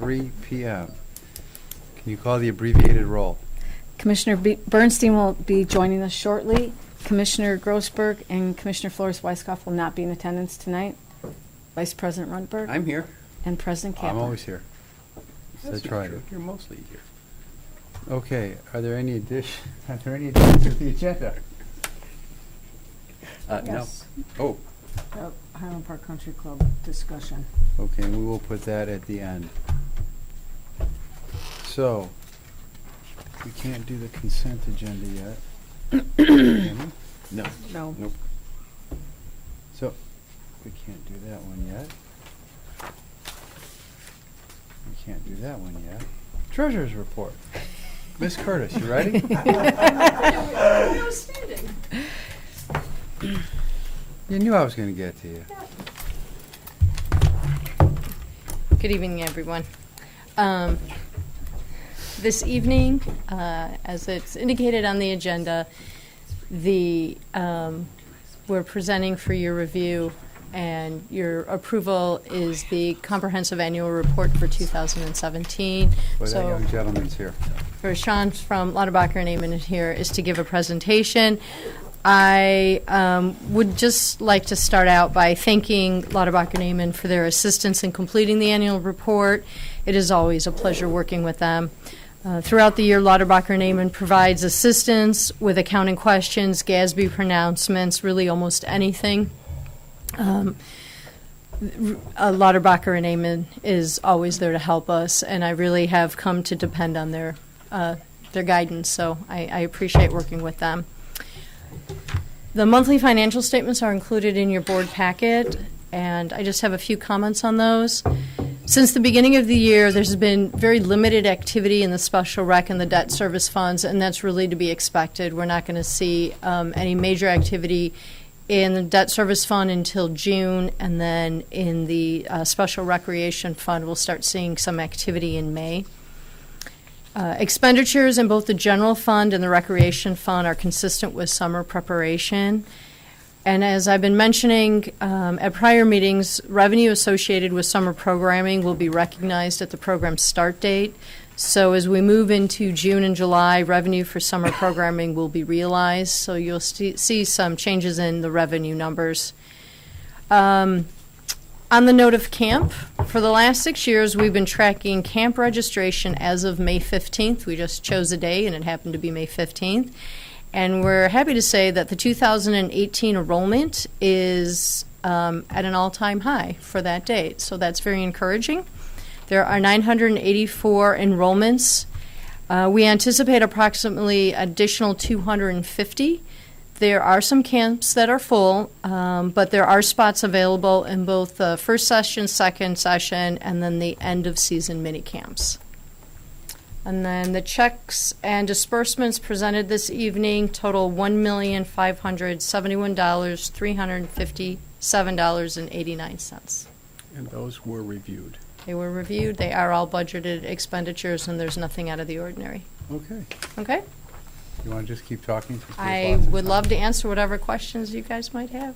3 p.m. Can you call the abbreviated roll? Commissioner Bernstein will be joining us shortly. Commissioner Grossberg and Commissioner Flores-Weiskopf will not be in attendance tonight. Vice President Rundberg I'm here. and President Kaplan. I'm always here. That's I tried not it. true. You're mostly here. Okay, are there any additions to the agenda? No. Yes. Oh, Highland Park Country Club discussion. Okay, and we will put that at the end. So, we can't do the consent agenda yet. Can we? no. No. Nope. So, we can't do that one yet. We can't do that one yet. Treasurer's report. Miss Curtis, you ready? You knew I was going to get to you. Good evening, everyone. This evening, as it's indicated on the agenda, we're presenting for your review and your approval is the comprehensive annual report for 2017. Boy, that young gentleman's here. For Sean from Lauterbacher and Amon here is to give a presentation. I would just like to start out by thanking Lauterbacher and Amon for their assistance in completing the annual report. It is always a pleasure working with them. Throughout the year, Lauterbacher and Amon provides assistance with accounting questions, GASB pronouncements, really almost anything. Lauterbacher and Amon is always there to help us, and I really have come to depend on their guidance, so I appreciate working with them. The monthly financial statements are included in your board packet, and I just have a few comments on those. Since the beginning of the year, there's been very limited activity in the special rec and the debt service funds, and that's really to be expected. We're not going to see any major activity in the debt service fund until June, and then in the special recreation fund, we'll start seeing some activity in May. Expenditures in both the general fund and the recreation fund are consistent with summer preparation. And as I've been mentioning at prior meetings, revenue associated with summer programming will be recognized at the program start date. So as we move into June and July, revenue for summer programming will be realized. So you'll see some changes in the revenue numbers. On the note of camp, for the last 6 years, we've been tracking camp registration as of May 15th. We just chose a day, and it happened to be May 15th. And we're happy to say that the 2018 enrollment is at an all-time high for that date. So that's very encouraging. There are 984 enrollments. We anticipate approximately additional 250. There are some camps that are full, but there are spots available in both the first session, second session, and then the end of season mini camps. And then the checks and disbursements presented this evening total $1,571,357.89. And those were reviewed. They were reviewed. They are all budgeted expenditures, and there's nothing out of the ordinary. Okay. Okay? You want to just keep talking? I would love to answer whatever questions you guys might have.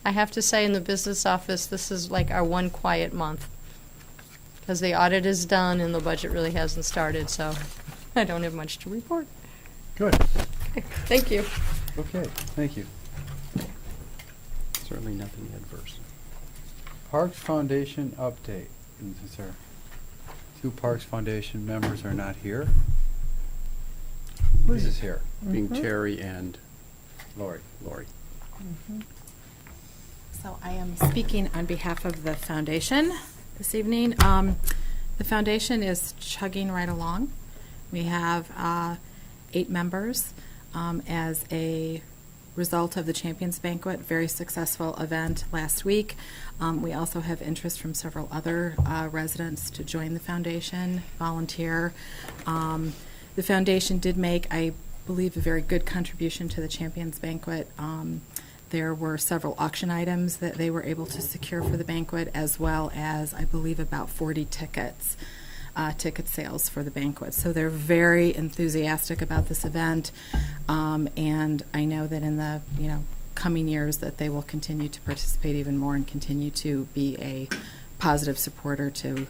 I have to say, in the business office, this is like our one quiet month, because the audit is done and the budget really hasn't started, so I don't have much to report. Good. Thank you. Okay, thank you. Certainly nothing adverse. Parks Foundation update. And since our 2 Parks Foundation members are not here, who is here? Being Terry and Lori. So I am speaking on behalf of the foundation this evening. The foundation is chugging right along. We have 8 members as a result of the Champions Banquet, very successful event last week. We also have interest from several other residents to join the foundation, volunteer. The foundation did make, I believe, a very good contribution to the Champions Banquet. There were several auction items that they were able to secure for the banquet, as well as, I believe, about 40 ticket sales for the banquet. So they're very enthusiastic about this event, and I know that in the coming years that they will continue to participate even more and continue to be a positive supporter to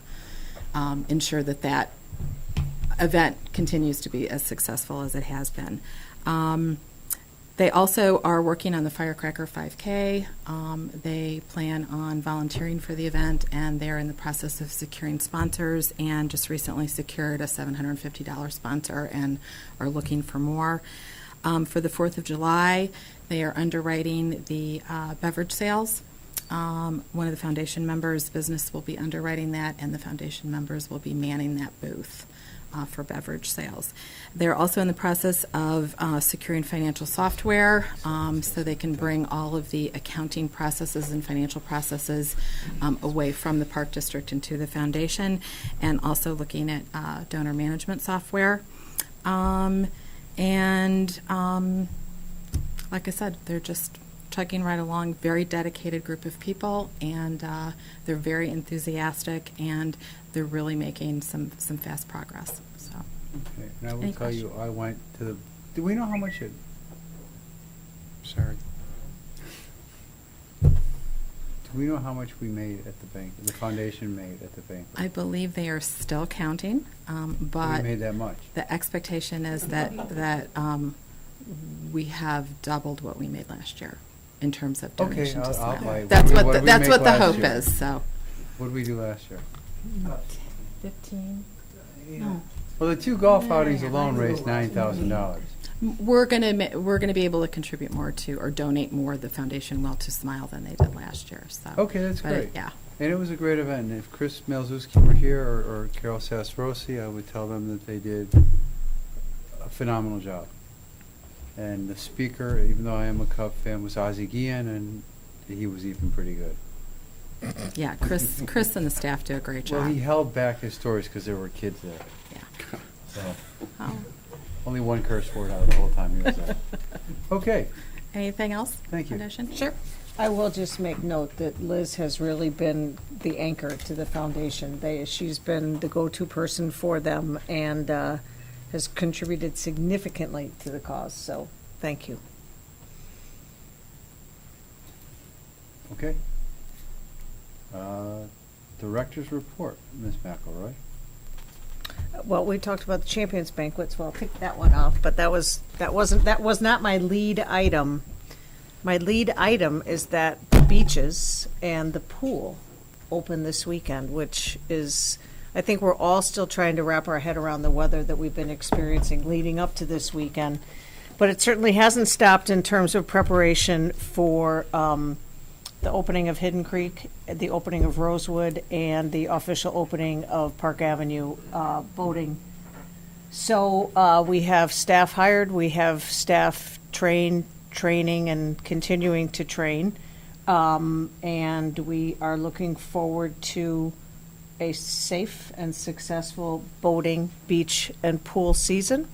ensure that that event continues to be as successful as it has been. They also are working on the Firecracker 5K. They plan on volunteering for the event, and they're in the process of securing sponsors, and just recently secured a $750 sponsor and are looking for more. For the 4th of July, they are underwriting the beverage sales. One of the foundation members' business will be underwriting that, and the foundation members will be manning that booth for beverage sales. They're also in the process of securing financial software so they can bring all of the accounting processes and financial processes away from the Park District into the foundation, and also looking at donor management software. Like I said, they're just chugging right along, very dedicated group of people, and they're very enthusiastic, and they're really making some fast progress. So, Okay, and I will Any tell you, question? I went to the, do we know how much it, Sorry. do we know how much we made at the bank, the foundation made at the bank? I believe they are still counting, We but made that much. the expectation is that we have doubled what we made last year in terms of Okay, donation to I'll Smile. buy. That's What what did we that's make what the last hope year? is. So. What did we do last year? 15. No. Well, the two golf outings alone raised $9,000. We're gonna be able to contribute more to, or donate more, the foundation will to Smile than they did last year. So. Okay, that's But, great. Yeah. And it was a great event. And if Chris Malzuski were here, or Carol Sasrosi, I would tell them that they did a phenomenal job. And the speaker, even though I am a Cub fan, was Ozzie Guillen, and he was even pretty good. Yeah. Chris and the staff do a great job. Well, he held back his stories because there were kids there. Yeah. So Oh. only one curse word out of the whole time he was there. Okay, Anything else? Thank you. Foundation? Sure. I will just make note that Liz has really been the anchor to the foundation. She's been the go-to person for them, and has contributed significantly to the cause, so thank you. okay. Director's report, Ms. McElroy. Well, we talked about the Champions Banquet, so I'll pick that one off, but that was not my lead item. My lead item is that the beaches and the pool open this weekend, which is, I think we're all still trying to wrap our head around the weather that we've been experiencing leading up to this weekend. But it certainly hasn't stopped in terms of preparation for the opening of Hidden Creek, the opening of Rosewood, and the official opening of Park Avenue boating. So we have staff hired, we have staff training and continuing to train, and we are looking forward to a safe and successful boating, beach, and pool season.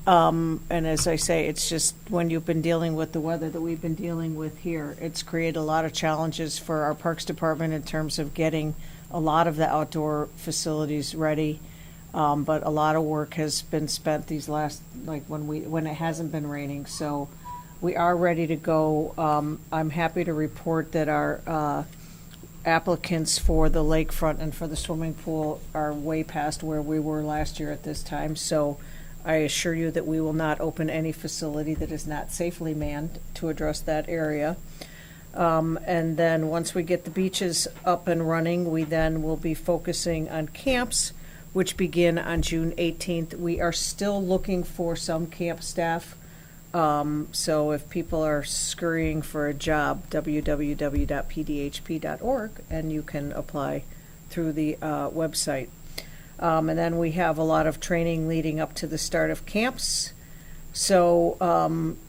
And as I say, it's just when you've been dealing with the weather that we've been dealing with here, it's created a lot of challenges for our Parks Department in terms of getting a lot of the outdoor facilities ready. But a lot of work has been spent these last, like when it hasn't been raining. So we are ready to go. I'm happy to report that our applicants for the lakefront and for the swimming pool are way past where we were last year at this time. So I assure you that we will not open any facility that is not safely manned to address that area. And then once we get the beaches up and running, we then will be focusing on camps, which begin on June 18th. We are still looking for some camp staff. So if people are scurrying for a job, www.pdhp.org, and you can apply through the website. And then we have a lot of training leading up to the start of camps. So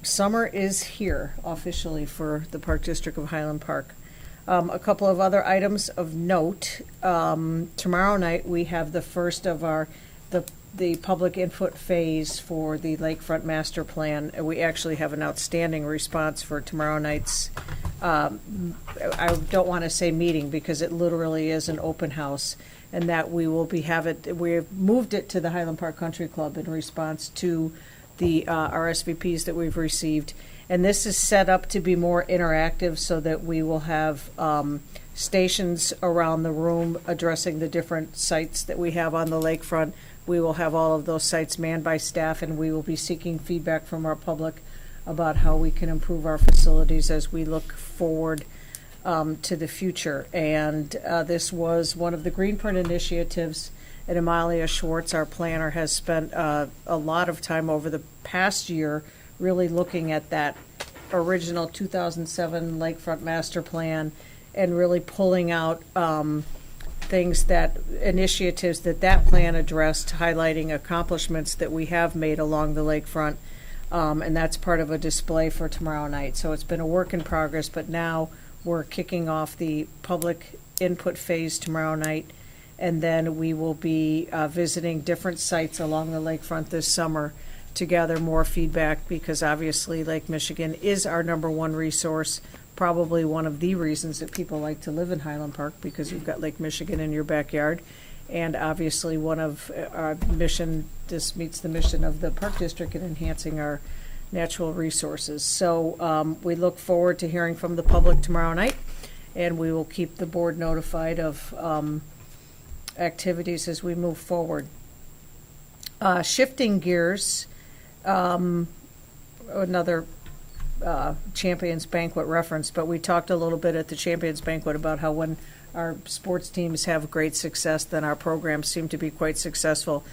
summer is here officially for the Park District of Highland Park. A couple of other items of note. Tomorrow night we have the first of the public input phase for the Lakefront Master Plan. We actually have an outstanding response for tomorrow night's, I don't want to say meeting because it literally is an open house, and that we will we've moved it to the Highland Park Country Club in response to the RSVPs that we've received. And this is set up to be more interactive so that we will have stations around the room addressing the different sites that we have on the lakefront. We will have all of those sites manned by staff, and we will be seeking feedback from our public about how we can improve our facilities as we look forward to the future. And this was one of the Green Print initiatives, and Amalia Schwartz, our planner, has spent a lot of time over the past year really looking at that original 2007 Lakefront Master Plan and really pulling out initiatives that plan addressed, highlighting accomplishments that we have made along the lakefront. And that's part of a display for tomorrow night. So it's been a work in progress, but now we're kicking off the public input phase tomorrow night. And then we will be visiting different sites along the lakefront this summer to gather more feedback, because obviously Lake Michigan is our #1 resource, probably one of the reasons that people like to live in Highland Park, because you've got Lake Michigan in your backyard. And obviously one of our mission, this meets the mission of the Park District in enhancing our natural resources. So we look forward to hearing from the public tomorrow night, and we will keep the board notified of activities as we move forward. Shifting gears, another Champions Banquet reference, but we talked a little bit at the Champions Banquet about how when our sports teams have great success, then our programs seem to be quite successful.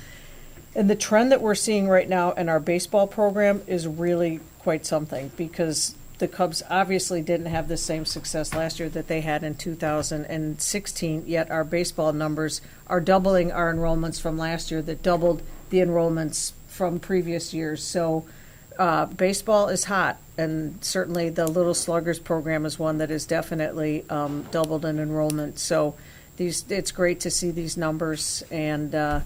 And the trend that we're seeing right now in our baseball program is really quite something, because the Cubs obviously didn't have the same success last year that they had in 2016, yet our baseball numbers are doubling our enrollments from last year that doubled the enrollments from previous years. So baseball is hot, and certainly the Little Sluggers program is one that has definitely doubled in enrollment. So it's great to see these numbers, and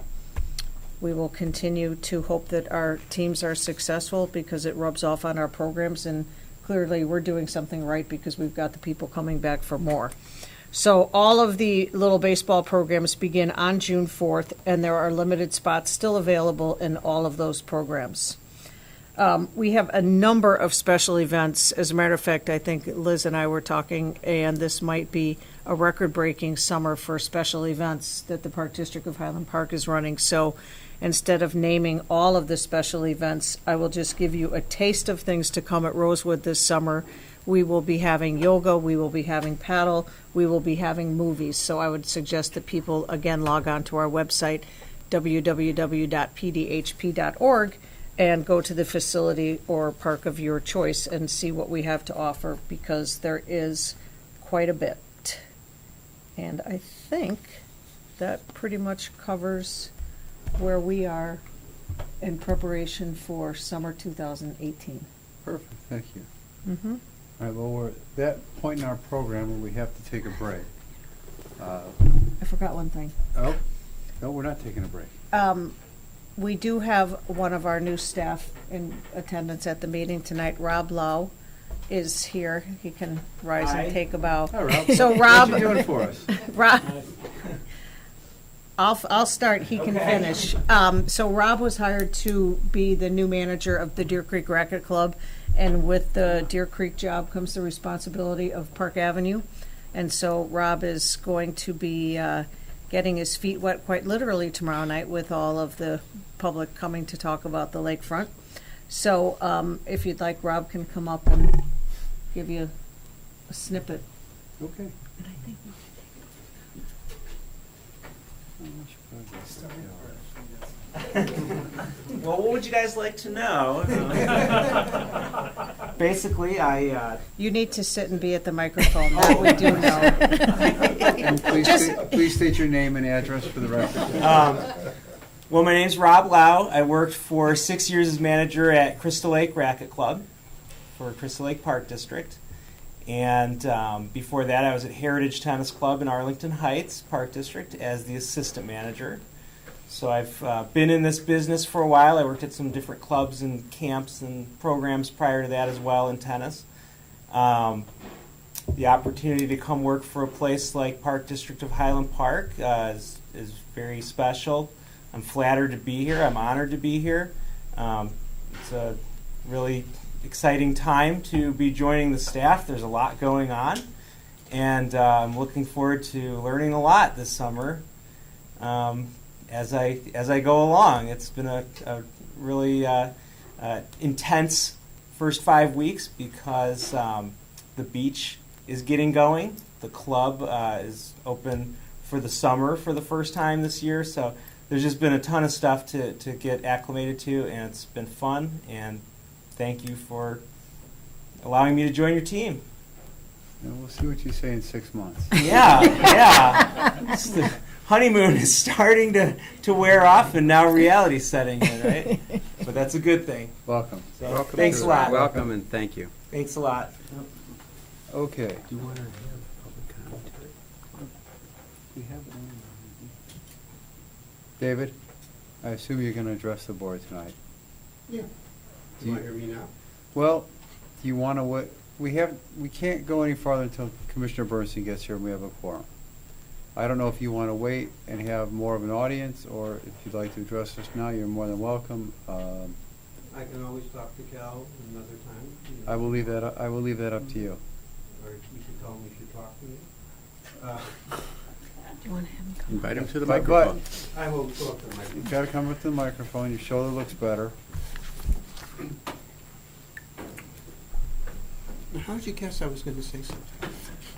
we will continue to hope that our teams are successful, because it rubs off on our programs, and clearly we're doing something right because we've got the people coming back for more. So all of the little baseball programs begin on June 4th, and there are limited spots still available in all of those programs. We have a number of special events. As a matter of fact, I think Liz and I were talking, and this might be a record-breaking summer for special events that the Park District of Highland Park is running. So instead of naming all of the special events, I will just give you a taste of things to come at Rosewood this summer. We will be having yoga, we will be having paddle, we will be having movies. So I would suggest that people, again, log on to our website, www.pdhp.org, and go to the facility or park of your choice and see what we have to offer, because there is quite a bit. And I think that pretty much covers where we are in preparation for summer 2018. Perfect, thank you. Mm-hmm. All right, well, we're at that point in our program where we have to take a break. I forgot one thing. Oh, no, we're not taking a break. We do have one of our new staff in attendance at the meeting tonight. Rob Lau is here. He can rise and take a bow. Hi, Rob. So Rob, What you doing for us? Rob, I'll start. He can finish. So Rob was hired to be the new manager of the Deer Creek Racquet Club, and with the Deer Creek job comes the responsibility of Park Avenue. And so Rob is going to be getting his feet wet quite literally tomorrow night with all of the public coming to talk about the lakefront. So if you'd like, Rob can come up and give you a snippet. Okay. Well, what would you guys like to know? Basically, You need to sit and be at the microphone. That we do know. And please state your name and address for the record. well, my name's Rob Lau. I worked for 6 years as manager at Crystal Lake Racquet Club for Crystal Lake Park District. And before that, I was at Heritage Tennis Club in Arlington Heights Park District as the assistant manager. So I've been in this business for a while. I worked at some different clubs and camps and programs prior to that as well in tennis. The opportunity to come work for a place like Park District of Highland Park is very special. I'm flattered to be here. I'm honored to be here. It's a really exciting time to be joining the staff. There's a lot going on. and I'm looking forward to learning a lot this summer as I go along. It's been a really intense first 5 weeks because the beach is getting going. The club is open for the summer for the first time this year, so there's just been a ton of stuff to get acclimated to, and it's been fun, and thank you for allowing me to join your team. And we'll see what you say in 6 months. Yeah. The honeymoon is starting to wear off, and now reality's setting in, right? But that's a good thing. Welcome. So, Welcome thanks to a it. lot. Welcome and thank you. Thanks a lot. Okay. Do you want to have public commentary? We have one. David, I assume you're going to address the board tonight. Yeah. Do You you- want to hear me now? Well, do you want to, we can't go any farther until Commissioner Bernstein gets here and we have a quorum. I don't know if you want to wait and have more of an audience, or if you'd like to address us now, you're more than welcome. I can always talk to Cal another time. You know. I will leave that up to you. Or you should tell him you should talk to me. Do you want him to come? Invite him to the But- microphone. I will talk to my. You've got to come up to the microphone, your shoulder looks better. How did you guess I was going to say something?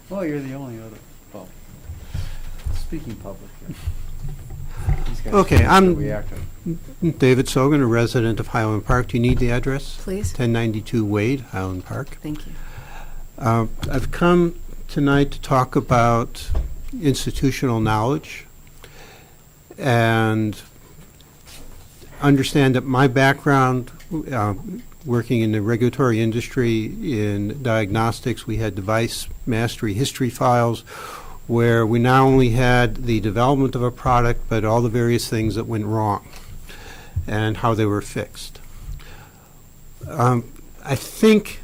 Well, you're the only other, well, speaking public here. These guys Okay, can't I'm- react to- David Sogan, a resident of Highland Park. Do you need the address? Please. 1092 Wade, Highland Park. Thank you. I've come tonight to talk about institutional knowledge and understand that my background, working in the regulatory industry in diagnostics, we had device mastery history files where we not only had the development of a product, but all the various things that went wrong and how they were fixed. I think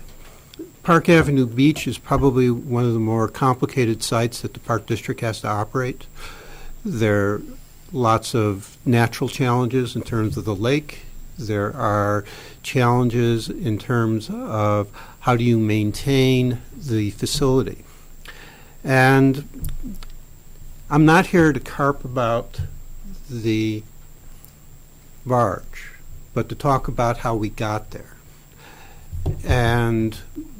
Park Avenue Beach is probably one of the more complicated sites that the Park District has to operate. There are lots of natural challenges in terms of the lake. There are challenges in terms of how do you maintain the facility. And I'm not here to carp about the barge, but to talk about how we got there and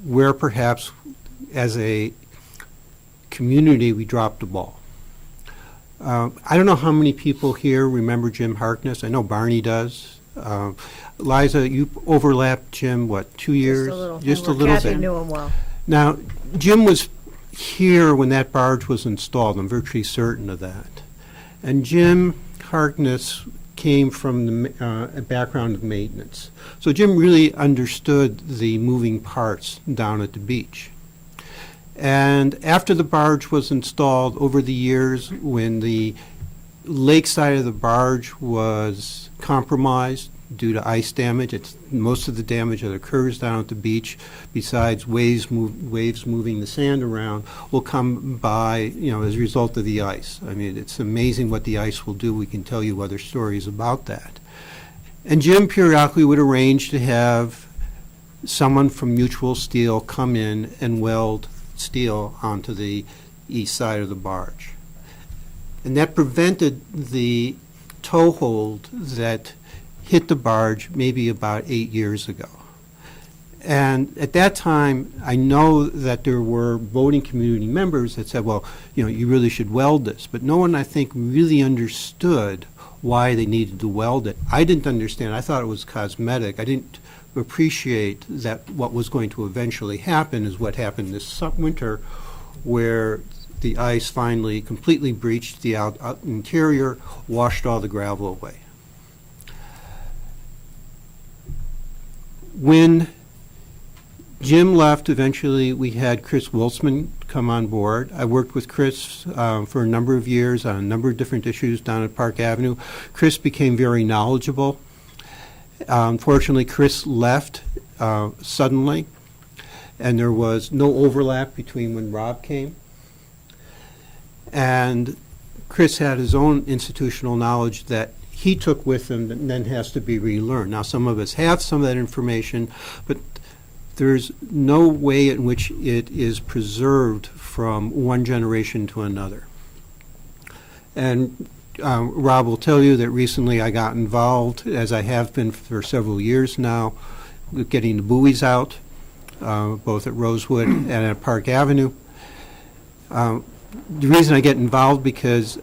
where perhaps as a community we dropped the ball. I don't know how many people here remember Jim Harkness. I know Barney does. Liza, you overlapped Jim, what, 2 years? Just a little Kathy bit. knew him well. Now, Jim was here when that barge was installed. I'm virtually certain of that. And Jim Harkness came from a background of maintenance. So Jim really understood the moving parts down at the beach. And after the barge was installed, over the years, when the lake side of the barge was compromised due to ice damage, it's most of the damage that occurs down at the beach, besides waves moving the sand around, will come by, as a result of the ice. I mean, it's amazing what the ice will do. We can tell you other stories about that. And Jim periodically would arrange to have someone from Mutual Steel come in and weld steel onto the east side of the barge. And that prevented the toehold that hit the barge maybe about 8 years ago. And at that time, I know that there were boating community members that said, well, you really should weld this. But no one, I think, really understood why they needed to weld it. I didn't understand. I thought it was cosmetic. I didn't appreciate that what was going to eventually happen is what happened this winter, where the ice finally completely breached the interior, washed all the gravel away. When Jim left, eventually we had Chris Wilsman come on board. I worked with Chris for a number of years on a number of different issues down at Park Avenue. Chris became very knowledgeable. Unfortunately, Chris left suddenly, and there was no overlap between when Rob came. And Chris had his own institutional knowledge that he took with him and then has to be relearned. Now, some of us have some of that information, but there's no way in which it is preserved from one generation to another. And Rob will tell you that recently I got involved, as I have been for several years now, with getting the buoys out, both at Rosewood and at Park Avenue. The reason I get involved because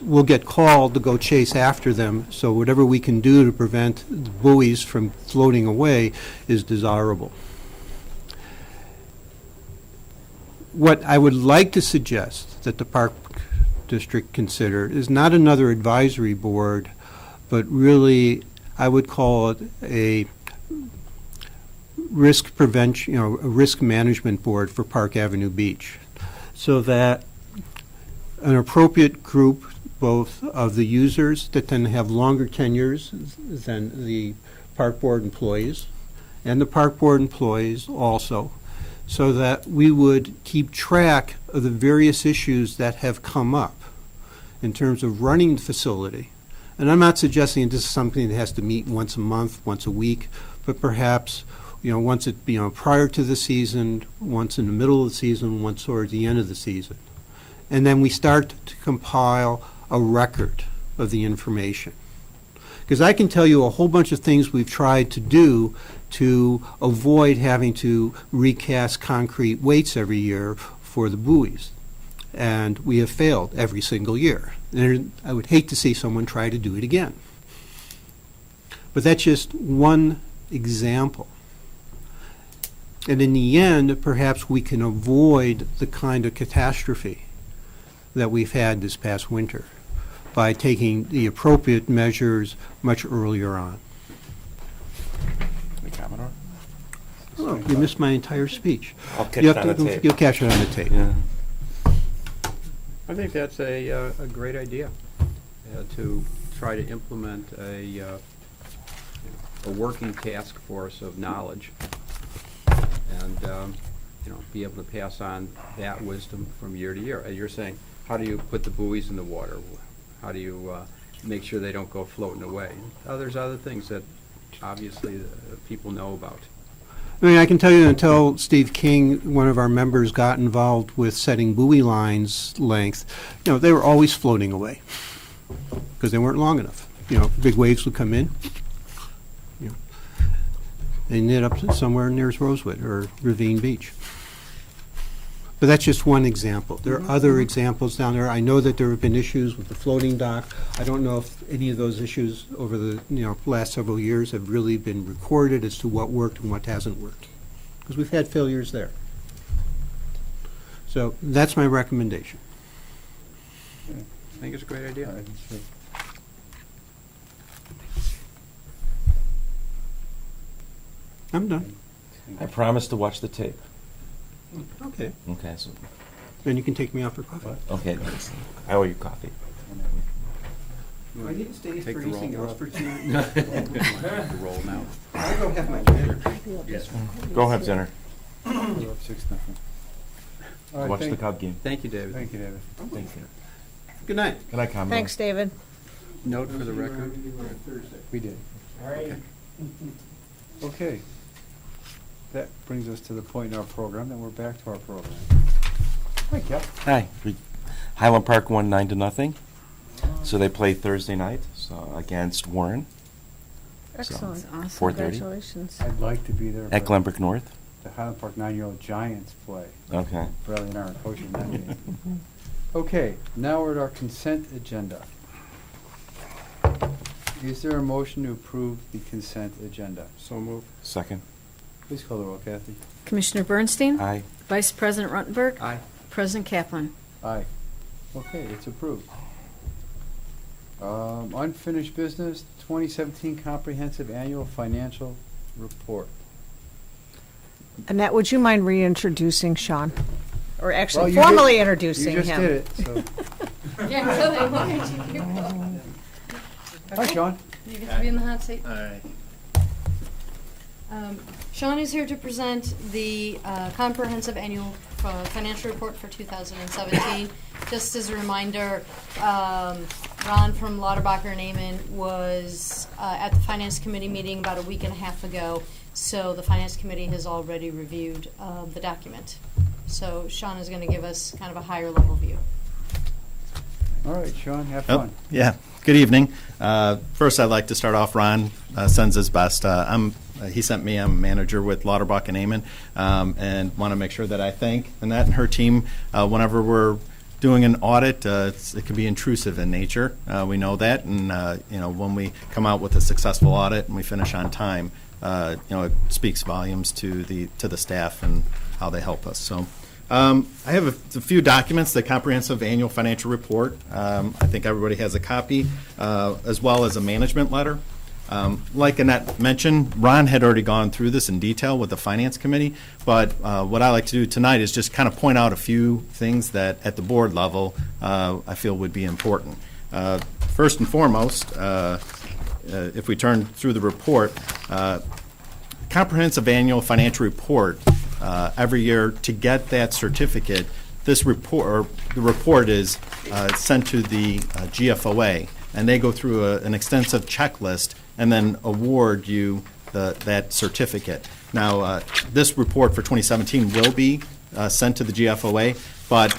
we'll get called to go chase after them, so whatever we can do to prevent the buoys from floating away is desirable. What I would like to suggest that the Park District consider is not another advisory board, but really I would call it a risk prevention, a risk management board for Park Avenue Beach, so that an appropriate group, both of the users that tend to have longer tenures than the park board employees, and the park board employees also, so that we would keep track of the various issues that have come up in terms of running the facility. And I'm not suggesting this is something that has to meet once a month, once a week, but perhaps once prior to the season, once in the middle of the season, once towards the end of the season. And then we start to compile a record of the information. Because I can tell you a whole bunch of things we've tried to do to avoid having to recast concrete weights every year for the buoys. And we have failed every single year. And I would hate to see someone try to do it again. But that's just one example. And in the end, perhaps we can avoid the kind of catastrophe that we've had this past winter by taking the appropriate measures much earlier on. The Commodore? Oh, you missed my entire speech. I'll catch You it have on to- the tape. You'll catch it on the tape. Yeah. I think that's a great idea, to try to implement a working task force of knowledge and, be able to pass on that wisdom from year to year. As you're saying, how do you put the buoys in the water? How do you make sure they don't go floating away? There's other things that obviously people know about. I mean, I can tell you until Steve King, one of our members, got involved with setting buoy lines length, they were always floating away because they weren't long enough. Big waves would come in. They ended up somewhere near Rosewood or Ravine Beach. But that's just one example. There are other examples down there. I know that there have been issues with the floating dock. I don't know if any of those issues over the last several years have really been recorded as to what worked and what hasn't worked, because we've had failures there. So that's my recommendation. I think it's a great idea. I'm done. I promise to watch the tape. Okay. Okay, so, Then you can take me out for coffee. okay, thanks. I owe you coffee. I need to stay Take for the anything roll. else for 2 The roll now. I'll go have my dinner. Go have dinner. We're up 6-0. All right, Watch the thank- Cub game. Thank you, David. Thank you, David. Thank you. Good night. Can I comment? Thanks, David. Note for the record. We did. Okay. That brings us to the point in our program that we're back to our program. Hi, Cap. Hi. Highland Park won 9-0. So they play Thursday night against Warren. Excellent. Awesome. 4:30 Congratulations. I'd like to be there. at but Glenbrook North. The Highland Park 9-year-old Giants play. Okay. Bradley and I are coaching that game. Okay, now we're at our consent agenda. Is there a motion to approve the consent agenda? So move. Second. Please call the roll, Kathy. Commissioner Bernstein? Aye. Vice President Ruttenberg? Aye. President Kaplan? Aye. Okay, it's approved. Unfinished business, 2017 Comprehensive Annual Financial Report. Annette, would you mind reintroducing Sean? Or Well, actually you formally did- introducing him? You just did it, so. Hi, Sean. You get to be in the hot seat. Sean is here to present the comprehensive annual financial report for 2017. Just as a reminder, Ron from Lauterbach and Amen was at the Finance Committee meeting about a week and a half ago. So the Finance Committee has already reviewed the document. So Sean is going to give us kind of a higher level view. All right, Sean, have Oh, fun. yeah. Good evening. First, I'd like to start off. Ron sends his best. He sent me. I'm a manager with Lauterbach and Amon, and want to make sure that I thank Annette and her team whenever we're doing an audit. It can be intrusive in nature. We know that, and when we come out with a successful audit and we finish on time, it speaks volumes to the staff and how they help us. So. I have a few documents, the comprehensive annual financial report. I think everybody has a copy, as well as a management letter. Like Annette mentioned, Ron had already gone through this in detail with the Finance Committee, but what I like to do tonight is just kind of point out a few things that at the board level I feel would be important. First and foremost, if we turn through the report, comprehensive annual financial report every year. To get that certificate, the report is sent to the GFOA, and they go through an extensive checklist and then award you that certificate. Now, this report for 2017 will be sent to the GFOA, but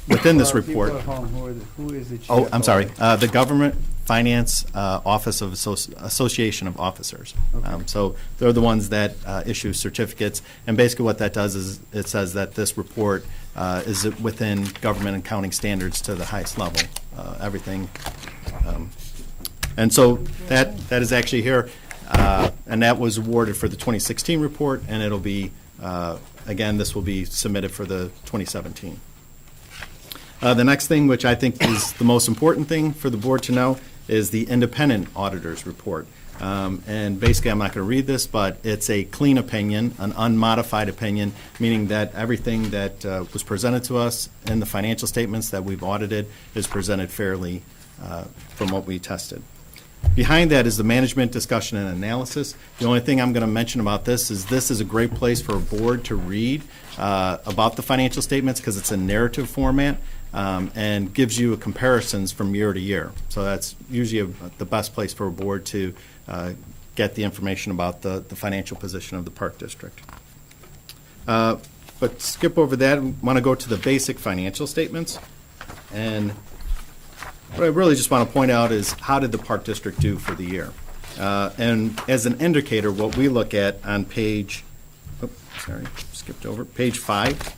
within this For our people report. at home, who is the Oh, I'm sorry. GFOA? The Government Finance Office of Association of Officers. Okay. So they're the ones that issue certificates. And basically what that does is it says that this report is within government and accounting standards to the highest level. Everything. And so that is actually here. And that was awarded for the 2016 report, and it'll be, again, this will be submitted for the 2017. The next thing, which I think is the most important thing for the board to know, is the independent auditor's report. And basically, I'm not going to read this, but it's a clean opinion, an unmodified opinion, meaning that everything that was presented to us in the financial statements that we've audited is presented fairly from what we tested. Behind that is the management discussion and analysis. The only thing I'm going to mention about this is a great place for a board to read about the financial statements because it's a narrative format and gives you comparisons from year to year. So that's usually the best place for a board to get the information about the financial position of the Park District. But skip over that. I want to go to the basic financial statements. And what I really just want to point out is how did the Park District do for the year? And as an indicator, what we look at on page 5.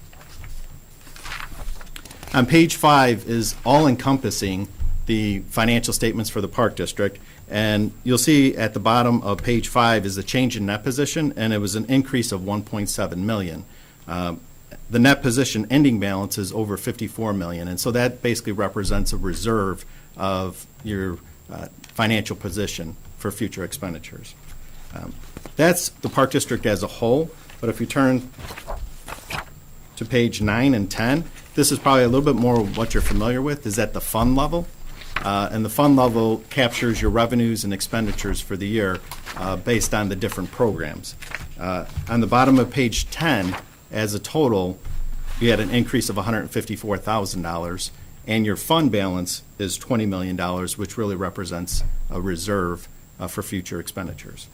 On page 5 is all-encompassing the financial statements for the Park District. And you'll see at the bottom of page 5 is the change in net position, and it was an increase of $1.7 million. The net position ending balance is over $54 million, and so that basically represents a reserve of your financial position for future expenditures. That's the Park District as a whole, but if you turn to page 9 and 10, this is probably a little bit more of what you're familiar with, is at the fund level. And the fund level captures your revenues and expenditures for the year based on the different programs. On the bottom of page 10, as a total, you had an increase of $154,000, and your fund balance is $20 million, which really represents a reserve for future expenditures.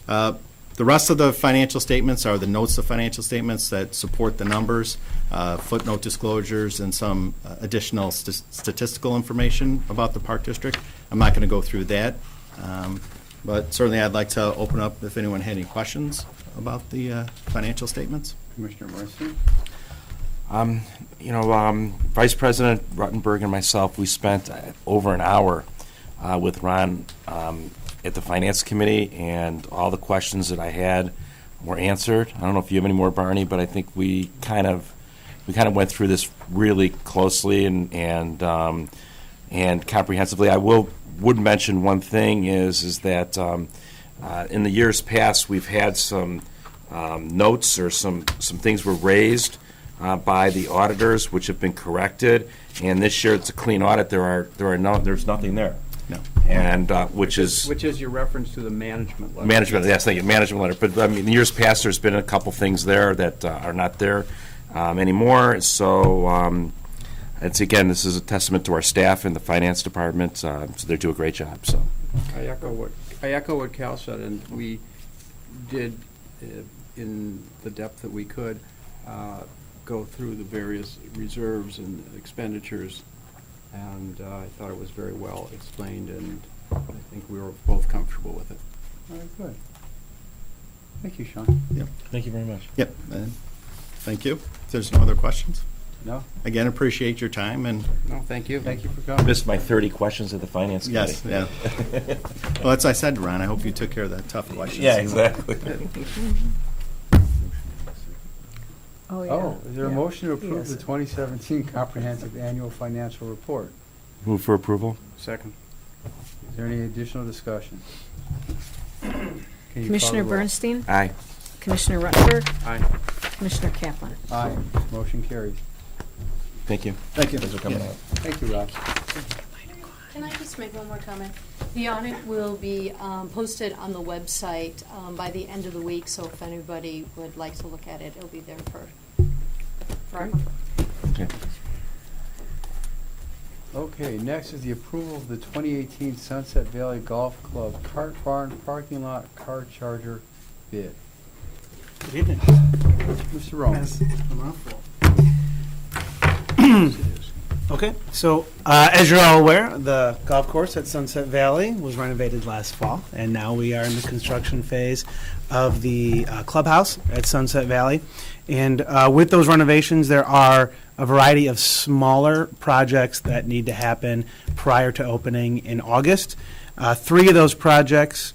The rest of the financial statements are the notes of financial statements that support the numbers, footnote disclosures, and some additional statistical information about the Park District. I'm not going to go through that, but certainly I'd like to open up if anyone had any questions about the financial statements. Commissioner Mercy? Vice President Ruttenberg and myself, we spent over an hour with Ron at the Finance Committee, and all the questions that I had were answered. I don't know if you have any more, Barney, but I think we kind of went through this really closely and comprehensively. I would mention one thing is that in the years past we've had some notes or some things were raised by the auditors which have been corrected, and this year it's a clean audit. There's nothing there. No. And which is your reference to the management letter. yes, thank you, management letter. But I mean, in years past, there's been a couple things there that are not there anymore. So it's again, this is a testament to our staff in the finance department. So they do a great job. So I echo what Cal said, and we did, in the depth that we could, go through the various reserves and expenditures, and I thought it was very well explained, and I think we were both comfortable with it. All right, good. Thank you, Sean. Thank you very much. Yep. Thank you. If there's no other questions, No? again, appreciate your time and No, thank you. Thank you for coming. Missed my 30 questions at the finance committee. yes, yeah. Well, as I said to Ron, I hope you took care of that tough question. Yeah, exactly. Oh, yeah. Oh, is there a Yeah. motion to approve Yes. the 2017 Comprehensive Annual Financial Report? Move for approval? Second. Is there any additional discussion? Can you call Commissioner the roll? Bernstein, Aye. Commissioner Ruttenberg, Aye. Commissioner Kaplan. Aye, motion carries. Thank you. Thank you. Thanks for coming out. Thank you, Rob. Can I just make one more comment? The audit will be posted on the website by the end of the week, so if anybody would like to look at it, it'll be there forever. Okay. Okay, next is the approval of the 2018 Sunset Valley Golf Club Cart Barn Parking Lot Car Charger bid. Good evening. Mr. Roman. Yes, I'm on full. Okay, so as you're all aware, the golf course at Sunset Valley was renovated last fall, and now we are in the construction phase of the clubhouse at Sunset Valley. And with those renovations, there are a variety of smaller projects that need to happen prior to opening in August. 3 of those projects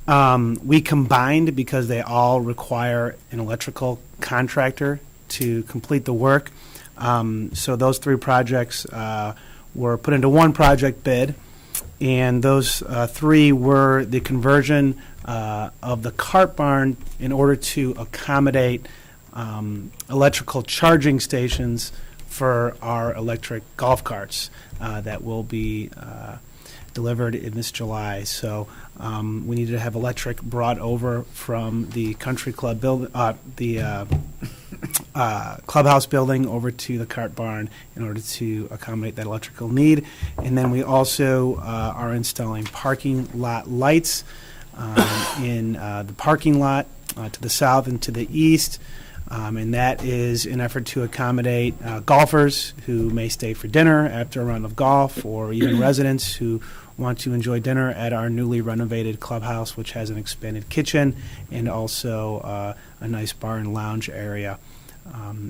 we combined because they all require an electrical contractor to complete the work. So those 3 projects were put into one project bid, and those 3 were the conversion of the cart barn in order to accommodate electrical charging stations for our electric golf carts that will be delivered in this July. So we needed to have electric brought over from the country club clubhouse building over to the cart barn in order to accommodate that electrical need. And then we also are installing parking lot lights in the parking lot to the south and to the east. And that is in effort to accommodate golfers who may stay for dinner after a round of golf, or even residents who want to enjoy dinner at our newly renovated clubhouse, which has an expanded kitchen and also a nice bar and lounge area.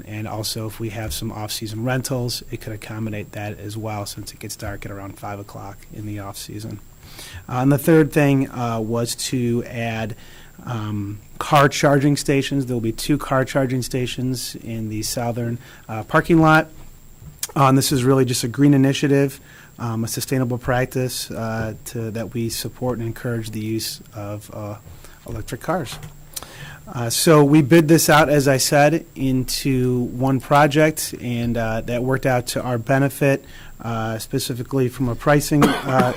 And also, if we have some off-season rentals, it could accommodate that as well, since it gets dark at around 5 o'clock in the off-season. And the third thing was to add car charging stations. There will be 2 car charging stations in the southern parking lot. This is really just a green initiative, a sustainable practice that we support and encourage the use of electric cars. So we bid this out, as I said, into one project, and that worked out to our benefit, specifically from a pricing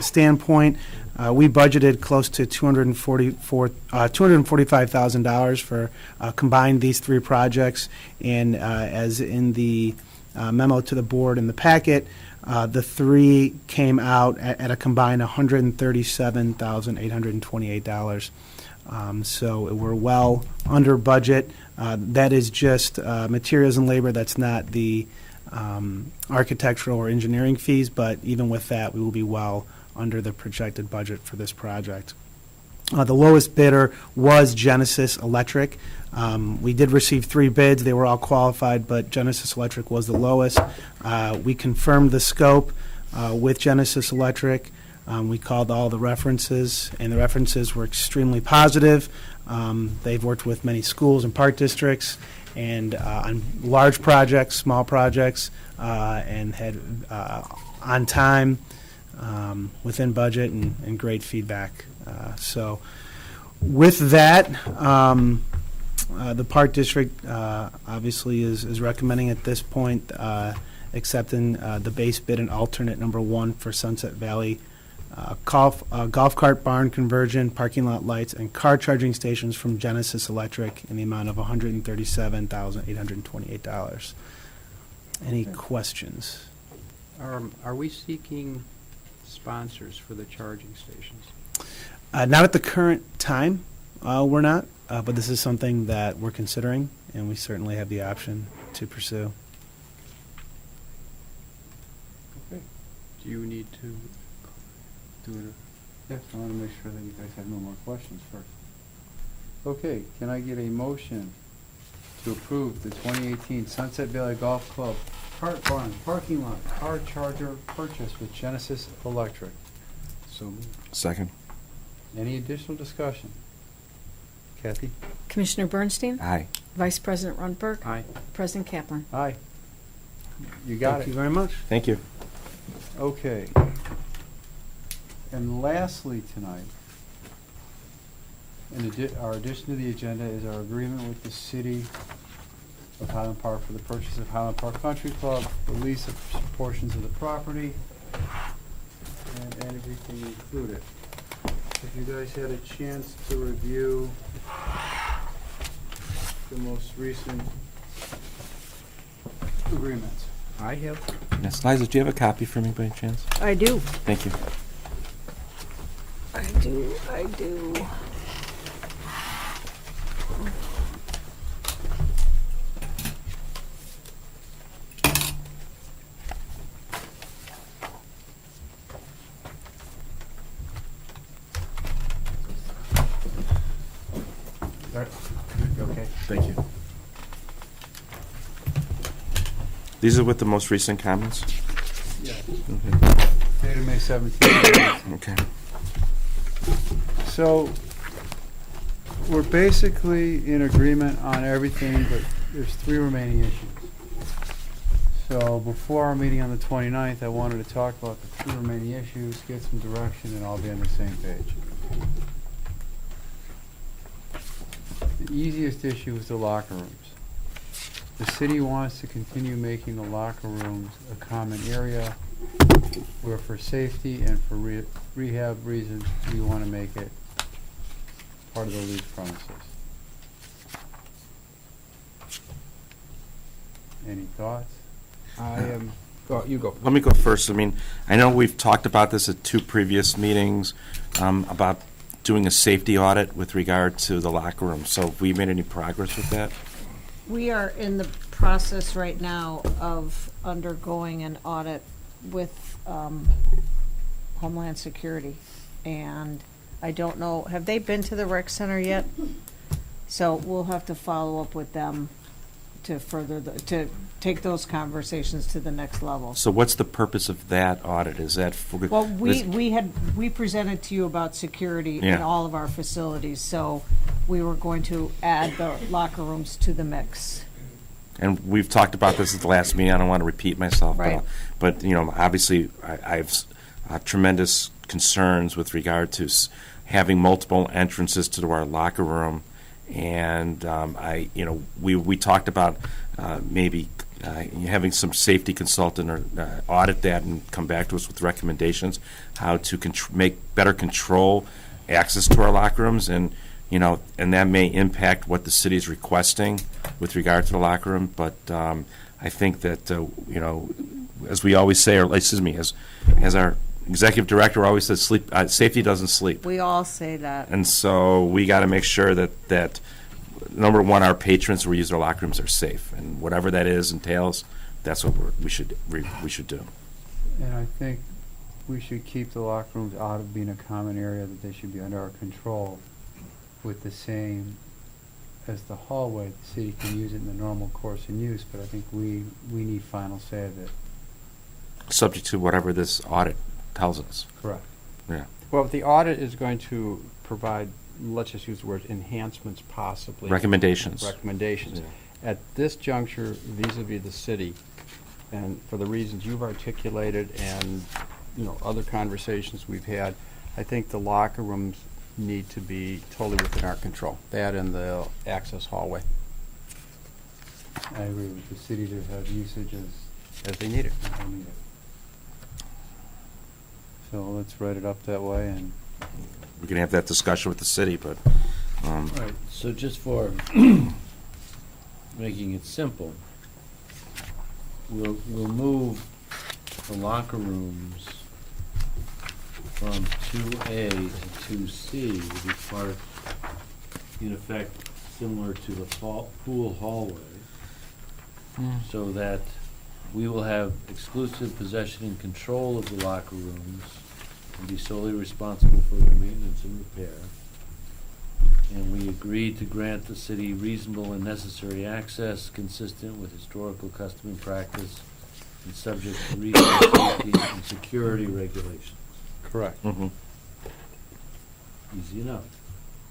standpoint. We budgeted close to $245,000 for combined these 3 projects, and as in the memo to the board in the packet, the 3 came out at a combined $137,828. So we're well under budget. That is just materials and labor. That's not the architectural or engineering fees, but even with that, we will be well under the projected budget for this project. The lowest bidder was Genesis Electric. We did receive 3 bids. They were all qualified, but Genesis Electric was the lowest. We confirmed the scope with Genesis Electric. We called all the references, and the references were extremely positive. They've worked with many schools and park districts, and on large projects, small projects, and had on time, within budget, and great feedback. So with that, the park district obviously is recommending at this point accepting the base bid and alternate number 1 for Sunset Valley golf cart barn conversion, parking lot lights, and car charging stations from Genesis Electric in the amount of $137,828. Any questions? Are we seeking sponsors for the charging stations? Not at the current time. We're not. but this is something that we're considering, and we certainly have the option to pursue. Okay. Do you need to do it? Yes, I want to make sure that you guys have no more questions first. Okay, can I get a motion to approve the 2018 Sunset Valley Golf Club Cart Barn Parking Lot Car Charger purchase with Genesis Electric? So moved. Second. Any additional discussion? Kathy? Commissioner Bernstein? Aye. Vice President Rundberg? Aye. President Kaplan? Aye. You got Thank you it. very much. Thank you. Okay. And lastly tonight, our addition to the agenda is our agreement with the city of Highland Park for the purchase of Highland Park Country Club, the lease of portions of the property, and everything included. If you guys had a chance to review the most recent agreements. I have. Yes, Liza, do you have a copy for me by any chance? I do. Thank you. I do. Okay. Thank you. These are with the most recent comments? Yeah. Okay. Dated May 17th. Okay. So, we're basically in agreement on everything, but there's 3 remaining issues. So, before our meeting on the 29th, I wanted to talk about the 3 remaining issues, get some direction, and all be on the same page. The easiest issue is the locker rooms. The city wants to continue making the locker rooms a common area where for safety and for rehab reasons, we want to make it part of the lease premises. Any thoughts? I am, you go. Let me go first. I mean, I know we've talked about this at 2 previous meetings, about doing a safety audit with regard to the locker room. So have we made any progress with that? We are in the process right now of undergoing an audit with Homeland Security. And I don't know, have they been to the rec center yet? So we'll have to follow up with them to further, to take those conversations to the next level. So what's the purpose of that audit? Is that for? Well, we presented to you about security in Yeah. all of our facilities, so we were going to add the locker rooms to the mix. And we've talked about this at the last meeting. I don't want to repeat myself, Right. but you know, obviously, I have tremendous concerns with regard to having multiple entrances to our locker room, and we talked about maybe having some safety consultant or audit that and come back to us with recommendations how to make better control access to our locker rooms, and and that may impact what the city is requesting with regard to the locker room. But I think that as we always say, or excuse me, as our executive director always says, safety doesn't sleep. We all say that. And so we got to make sure that number one, our patrons who use our locker rooms are safe, and whatever that entails, that's what we should do. And I think we should keep the locker rooms out of being a common area, that they should be under our control with the same as the hallway. The city can use it in the normal course and use, but I think we need final say of it. Subject to whatever this audit tells us. Correct. Yeah. Well, the audit is going to provide, let's just use the word enhancements possibly. Recommendations. Recommendations. Yeah. At this juncture, vis-à-vis the city, and for the reasons you've articulated and, other conversations we've had, I think the locker rooms need to be totally within our control. That and the access hallway, I agree with the city to have usage as they need it. as they need it. So let's write it up that way, and We can have that discussion with the city, but Right, so just for making it simple, we'll move the locker rooms from 2A to 2C to be part in effect, similar to the pool hallway, so that we will have exclusive possession and control of the locker rooms and be solely responsible for their maintenance and repair. And we agreed to grant the city reasonable and necessary access consistent with historical custom and practice and subject to reasonable safety and security regulations. Correct. Mhm. Easy enough.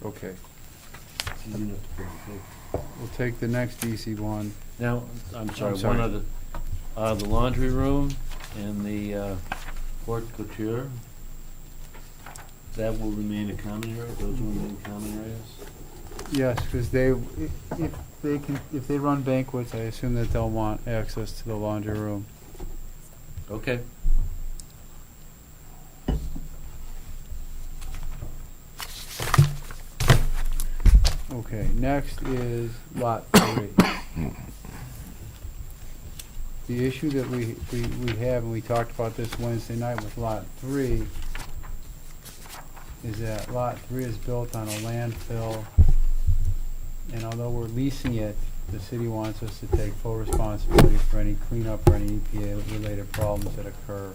Okay. Easy enough to put on paper. We'll take the next easy one. Now, I'm sorry, sorry. one other, the laundry room and the porte couture, that will remain a common area, those will remain common areas? Yes, because if they run banquets, I assume that they'll want access to the laundry room. Okay. Okay, next is Lot 3. The issue that we have, and we talked about this Wednesday night with Lot 3, is that Lot 3 is built on a landfill, and although we're leasing it, the city wants us to take full responsibility for any cleanup or any EPA-related problems that occur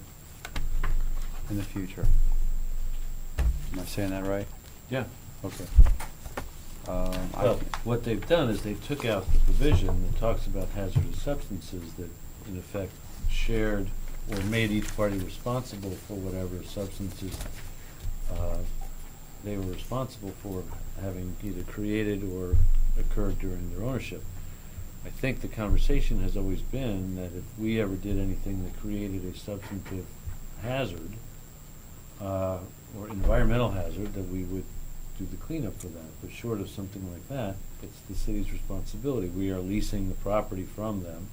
in the future. Am I saying that right? Yeah. Okay. Well, what they've done is they took out the provision that talks about hazardous substances that, in effect, shared or made each party responsible for whatever substances they were responsible for having either created or occurred during their ownership. I think the conversation has always been that if we ever did anything that created a substantive hazard or environmental hazard, that we would do the cleanup for that. But short of something like that, it's the city's responsibility. We are leasing the property from them,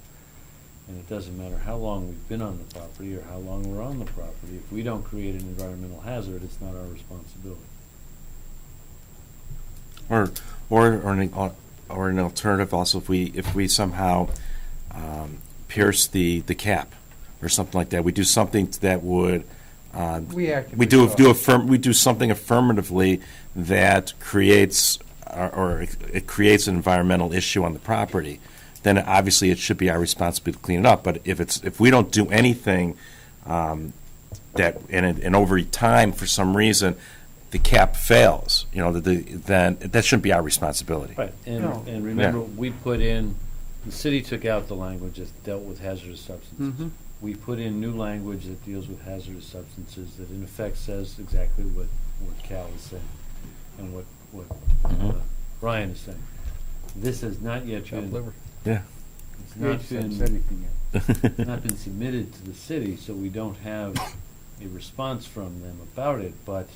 and it doesn't matter how long we've been on the property or how long we're on the property. If we don't create an environmental hazard, it's not our responsibility. Or an alternative also, if we somehow pierce the cap or something like that, we do something that would we do something affirmatively that creates or it creates an environmental issue on the property, then obviously it should be our responsibility to clean it up. But if we don't do anything that and over time for some reason the cap fails, then that shouldn't be our responsibility. Right, and No. and remember, we put in, the city took out the language that dealt with hazardous substances. Mhm. We put in new language that deals with hazardous substances that in effect says exactly what Cal is saying and what Brian is saying. This has not yet been, Yeah. it's You not ain't said been, anything yet. not been submitted to the city, so we don't have a response from them about it, but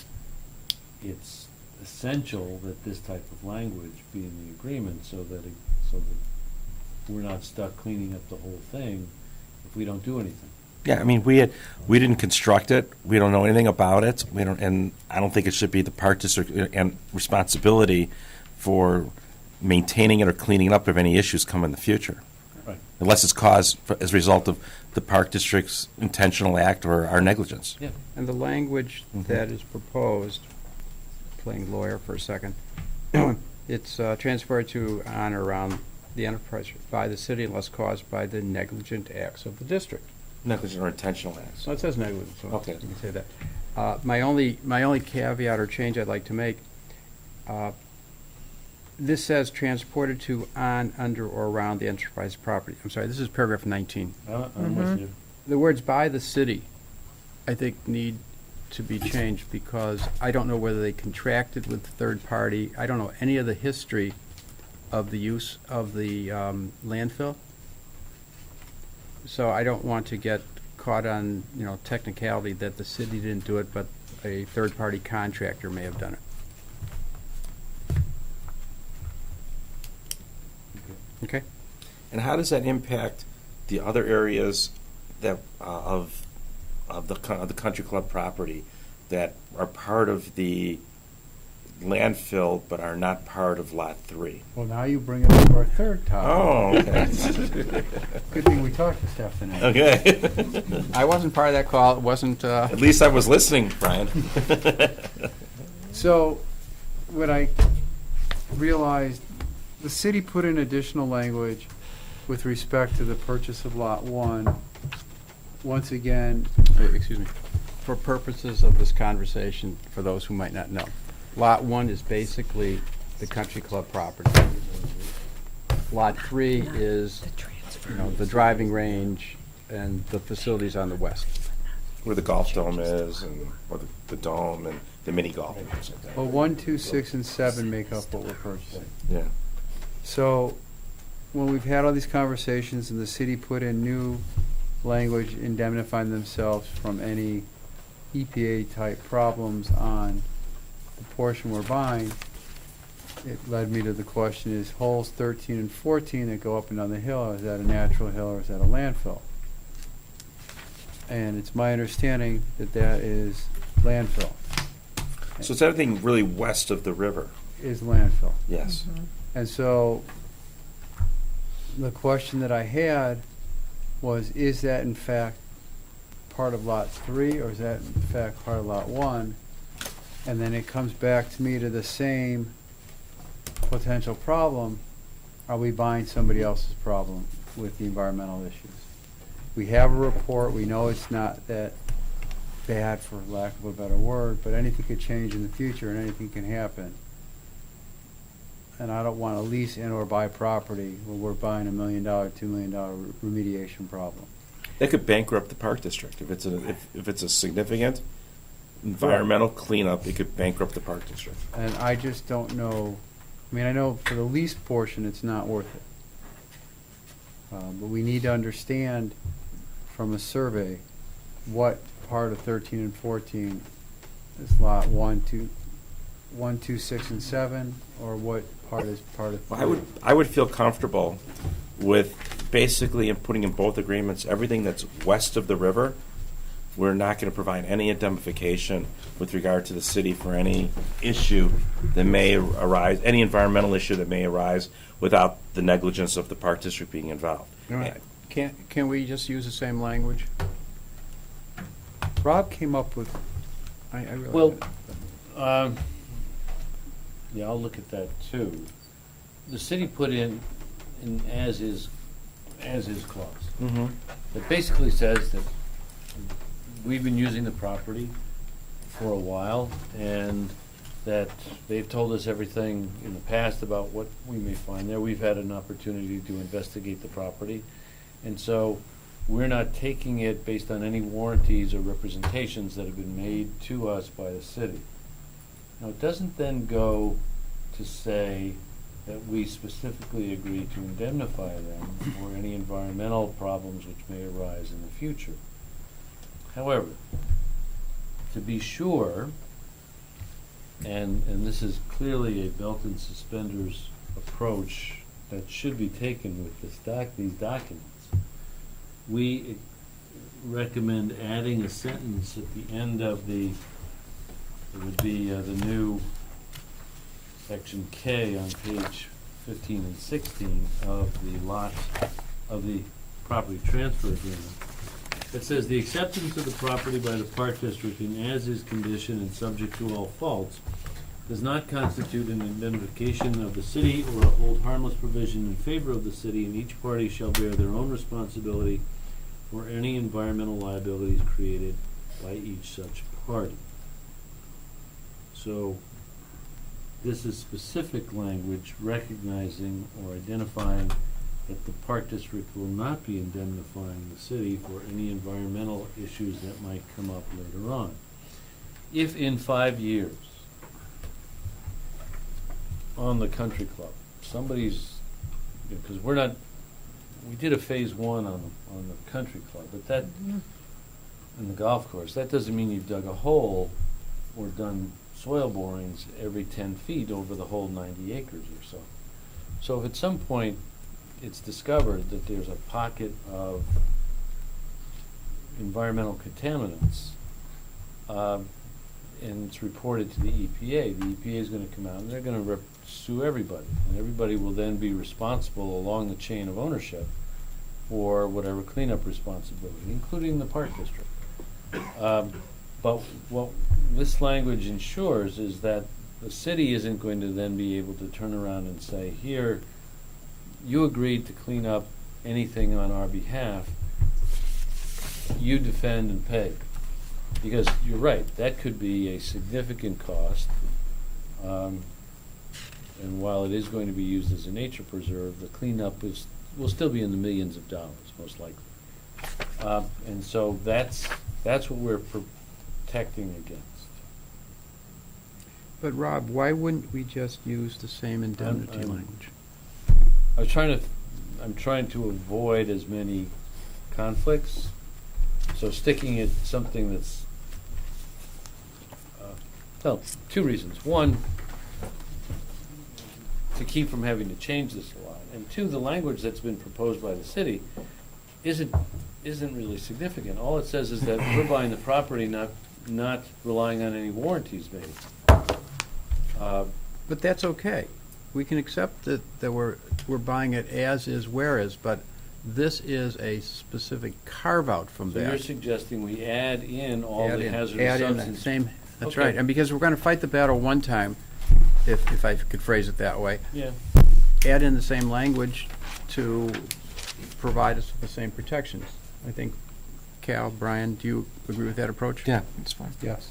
it's essential that this type of language be in the agreement so that we're not stuck cleaning up the whole thing if we don't do anything. Yeah, I mean, we didn't construct it. We don't know anything about it. And I don't think it should be the park district and responsibility for maintaining it or cleaning it up if any issues come in the future. Right. Unless it's caused as a result of the park district's intentional act or our negligence. Yeah, and the language that is proposed, playing lawyer for a second, it's transferred to on or around the enterprise by the city unless caused by the negligent acts of the district. Negligent or intentional acts. So it says negligent, so Okay. you can say that. My only caveat or change I'd like to make, this says transported to on, under, or around the enterprise property. I'm sorry, this is paragraph 19. I'm with you. The words by the city, I think, need to be changed because I don't know whether they contracted with the third party. I don't know any of the history of the use of the landfill. So I don't want to get caught on, technicality that the city didn't do it, but a third-party contractor may have done it. Okay? And how does that impact the other areas that of the country club property that are part of the landfill but are not part of Lot 3? Well, now you bring it up to our third topic. Oh, okay. Good thing we talked this afternoon. Okay. I wasn't part of that call. It wasn't. At least I was listening, Brian. So, what I realized the city put in additional language with respect to the purchase of Lot 1. Once again, Excuse me. For purposes of this conversation, for those who might not know, Lot 1 is basically the country club property. Lot 3 is, the driving range and the facilities on the west. Where the golf dome is, or the dome, and the mini golf. well, 1, 2, 6, and 7 make up what we're purchasing. Yeah. So, when we've had all these conversations and the city put in new language indemnifying themselves from any EPA-type problems on the portion we're buying, it led me to the question, is holes 13 and 14 that go up and down the hill, is that a natural hill or is that a landfill? And it's my understanding that that is landfill, So it's everything really west of the river. is landfill. Yes. And so the question that I had was, is that in fact part of Lot 3 or is that in fact part of Lot 1? And then it comes back to me to the same potential problem. Are we buying somebody else's problem with the environmental issues? We have a report. We know it's not that bad, for lack of a better word, but anything could change in the future and anything can happen. And I don't want to lease and or buy property when we're buying $1 million, $2 million remediation problem. That could bankrupt the park district if it's a significant environmental cleanup. It could bankrupt the park district. And I just don't know. I mean, I know for the lease portion, it's not worth it. But we need to understand from a survey what part of 13 and 14 is Lot 1, 2, 6, and 7, or what part is part of 3. I would feel comfortable with basically putting in both agreements everything that's west of the river. We're not going to provide any indemnification with regard to the city for any issue that may arise, any environmental issue that may arise without the negligence of the park district being involved. Can we just use the same language? Rob came up with. I really. Well, yeah, I'll look at that too. The city put in an as-is clause. Mm-hmm. That basically says that we've been using the property for a while, and that they've told us everything in the past about what we may find there. We've had an opportunity to investigate the property, and so we're not taking it based on any warranties or representations that have been made to us by the city. Now, it doesn't then go to say that we specifically agree to indemnify them for any environmental problems which may arise in the future. However, to be sure, and this is clearly a belt and suspenders approach that should be taken with these documents, we recommend adding a sentence at the end of it would be the new section K on page 15 and 16 of the property transfer agreement. It says the acceptance of the property by the Park District in as-is condition and subject to all faults does not constitute an indemnification of the city or a hold harmless provision in favor of the city, and each party shall bear their own responsibility for any environmental liabilities created by each such party. So this is specific language recognizing or identifying that the Park District will not be indemnifying the city for any environmental issues that might come up later on. If in 5 years on the country club, somebody's, because we did a phase 1 on the country club, but that, in the golf course, that doesn't mean you've dug a hole or done soil borings every 10 feet over the whole 90 acres or so. So if at some point it's discovered that there's a pocket of environmental contaminants, and it's reported to the EPA is going to come out and they're going to sue everybody, and everybody will then be responsible along the chain of ownership for whatever cleanup responsibility, including the Park District. But what this language ensures is that the city isn't going to then be able to turn around and say, here, you agreed to clean up anything on our behalf, you defend and pay. Because you're right, that could be a significant cost. And while it is going to be used as a nature preserve, the cleanup will still be in the millions of dollars, most likely. And so that's what we're protecting against. But Rob, why wouldn't we just use the same indemnity I'm- language? I'm trying to avoid as many conflicts, so sticking it something that's, well, two reasons. One, to keep from having to change this a lot, and two, the language that's been proposed by the city isn't really significant. All it says is that we're buying the property, not relying on any warranties made. But that's okay. We can accept that we're buying it as is, where is, but this is a specific carve-out from So you're that. suggesting we add in all the hazardous Add in that substances? same, that's Okay. right. And because we're going to fight the battle one time, if I could phrase it that way, Yeah. add in the same language to provide us with the same protections. I think, Cal, Brian, do you agree with that approach? Yeah, that's fine. Yes.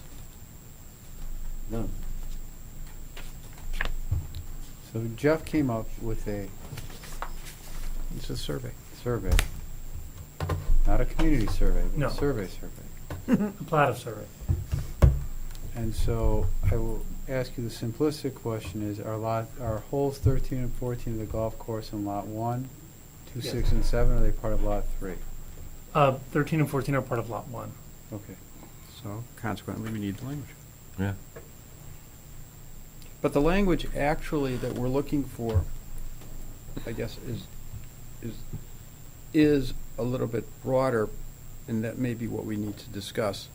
No. So Jeff came up with It's a survey. survey, not a community survey, but No. a survey. A plat of survey. And so I will ask you the simplistic question is, are holes 13 and 14 of the golf course in lot 1, 2, Yes. 6, and 7, or are they part of lot 3? 13 and 14 are part of lot 1. Okay. So consequently, we need the language. Yeah. But the language actually that we're looking for, I guess, is a little bit broader, and that may be what we need to discuss.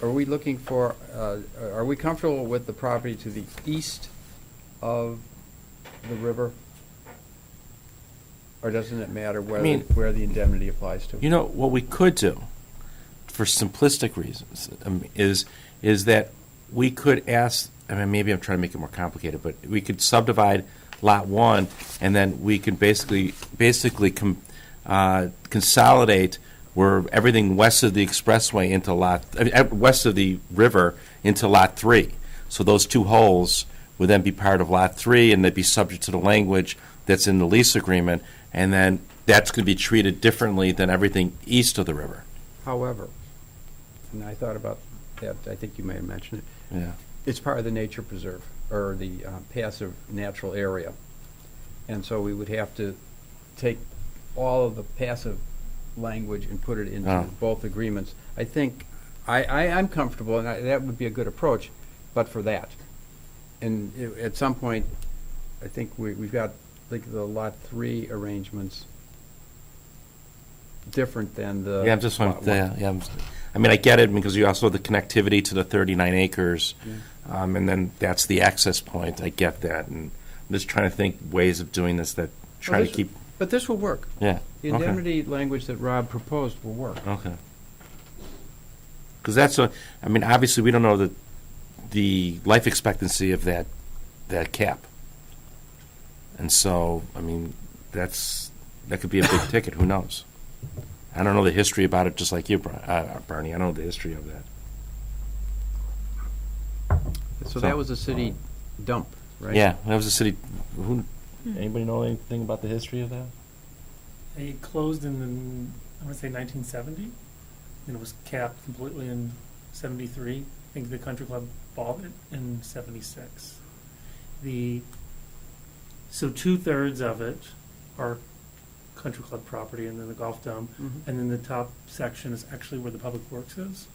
Are we looking for, are we comfortable with the property to the east of the river? Or doesn't it matter where the indemnity applies to? You know, what we could do, for simplistic reasons, is that we could ask, I mean, maybe I'm trying to make it more complicated, but we could subdivide Lot 1, and then we could basically consolidate where everything west of the expressway into west of the river into Lot 3. So those two holes would then be part of Lot 3, and they'd be subject to the language that's in the lease agreement, and then that's going to be treated differently than everything east of the river. However, and I thought about that, I think you may have mentioned it, Yeah. it's part of the nature preserve, or the passive natural area. And so we would have to take all of the passive language and put it into Oh. both agreements. I think, I'm comfortable, and that would be a good approach, but for that. And at some point, I think we've got, like, the Lot 3 arrangements different than the. Yeah, I'm just, Lot 1. I mean, I get it, because you also have the connectivity to the 39 acres, and then that's the access point. I get that, and I'm just trying to think ways of doing this that try to keep, But this will work. yeah. The Okay. indemnity language that Rob proposed will work. Okay. Because that's I mean, obviously, we don't know the life expectancy of that cap. And so, I mean, that could be a big ticket, who knows? I don't know the history about it, just like you, Bernie. I don't know the history of that. So that was a city dump, right? Yeah, that was a city, anybody know anything about the history of that? It closed in, I want to say 1970, and it was capped completely in 73. I think the country club bought it in 76. So 2/3 of it are country club property, and then the golf dome, Mhm. and then the top section is actually where the public works is.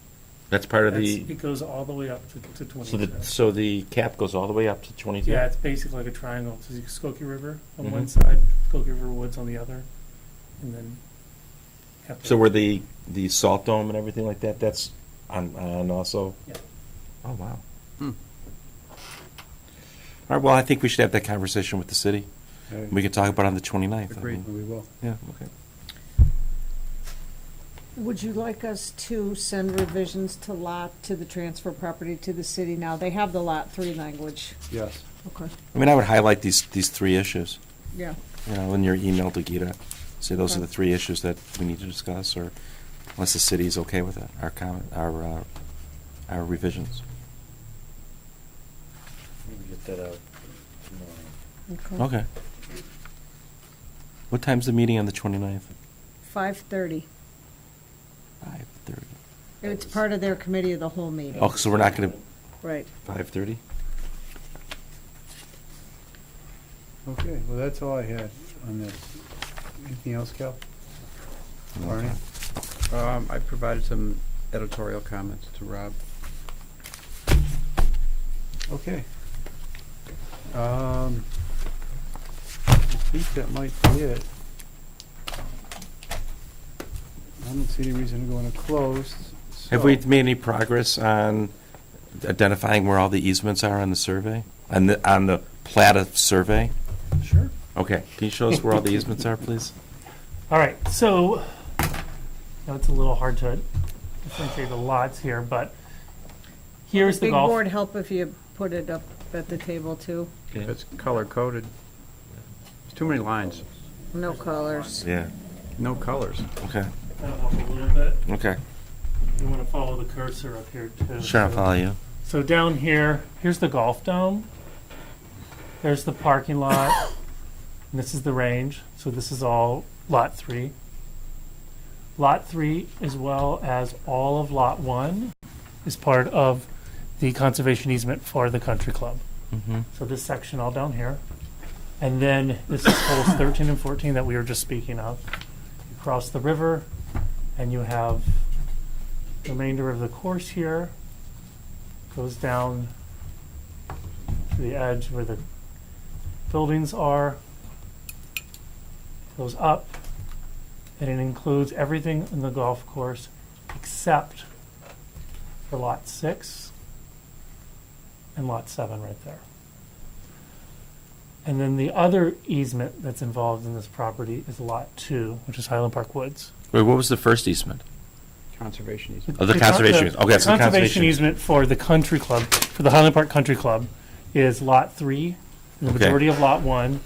That's part of It goes all the way up to 26. so the cap goes all the way up to 22? Yeah, it's basically like a triangle. It's the Skokie River on Mhm. one side, Skokie River Woods on the other, and then. So where the salt dome and everything like that, that's on also? Yeah. Oh, wow. Hmm. All right, well, I think we should have that conversation with the city. We can talk about it on the 29th. Agreed. We will. Yeah, okay. Would you like us to send revisions to the transfer property to the city now? They have the Lot 3 language. Yes. Okay. I mean, I would highlight these three issues, Yeah. in your email to Gita. Say those are Okay. the three issues that we need to discuss, or unless the city's okay with it, our revisions. We'll get that out tomorrow. Okay. Okay. What time's the meeting on the 29th? 5:30. 5:30. It's part of their committee of the whole meeting. Oh, so we're not going to, Right. 5:30? Okay, well, that's all I had on this. Anything else, Cal? Barney? I provided some editorial comments to Rob. Okay. I think that might be it. I don't see any reason to go into closed. Have we made any progress on identifying where all the easements are on the survey? On the plat of survey? Sure. Okay, can you show us where all the easements are, please? All right, so, now it's a little hard to differentiate the lots here, but here's the Big golf. board help if you put it up at the table too. It's color-coded. There's too many lines, No colors. Yeah, no colors. okay, That'll help a little bit. okay. You want to follow the cursor up here too. Sure, I'll So- follow you. So down here, here's the golf dome. There's the parking lot. And this is the range. So this is all Lot 3. Lot 3, as well as all of Lot 1, is part of the conservation easement for the country club. Mm-hmm. So this section all down here. And then this is holes 13 and 14 that we were just speaking of. You cross the river, and you have the remainder of the course here. Goes down to the edge where the buildings are, goes up, and it includes everything in the golf course except for Lot 6 and Lot 7 right there. And then the other easement that's involved in this property is Lot 2, which is Highland Park Woods. Wait, what was the first easement? Conservation easement. Oh, the conservation easement. Okay, so the conservation easement for the country club, for the Highland Park Country Club, is Lot 3, and the Okay. majority of Lot 1,